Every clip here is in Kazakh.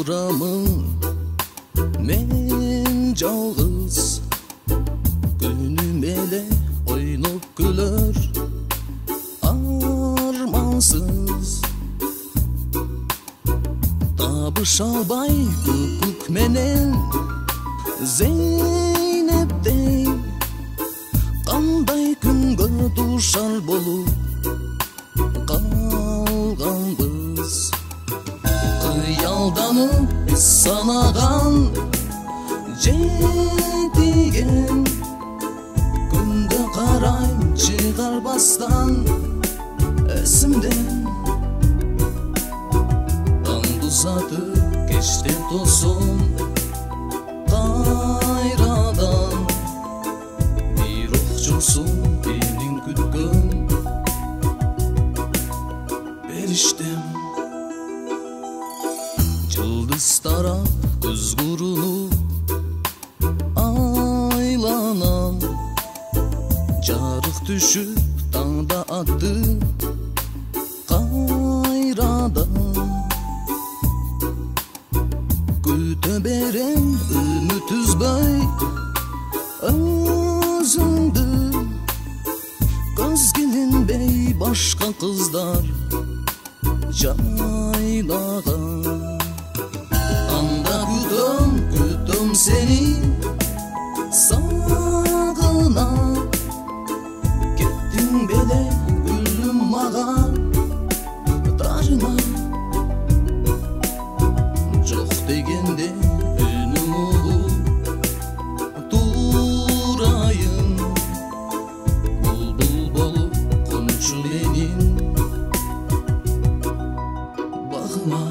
turamın men жалғыз Günüm ele oynup gülür armansız Tabışalbay hukuk menen Zeynep'dey Qanday күнгө душар болуп калганбыз Кыялданып биз санаган жетиген Күндө карай чыгарбастан эсимден Аңды узатып кештен тосун кайрадан Бир ок жолсун менин күткөн бериштем Жылдызтара көз курунуп айланам Жарык түшүп таңда атты кайрадан Күтө берем үмүт үзбөй өзүңдү Көзгө илинбей башка кыздар жайлаган Анда күтөм сени сагынам Кеттиң беле гүлүм мага дарына Жок дегенде үнүм угуп турайын Булбул болуп кончу менин багыма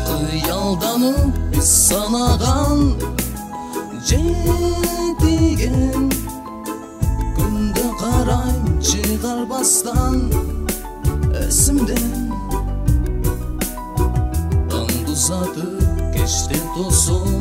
Kıyaldanıp biz sanagан жетиген Күндө карай чыгарбастан эсимден Аңды узатып кештен тосун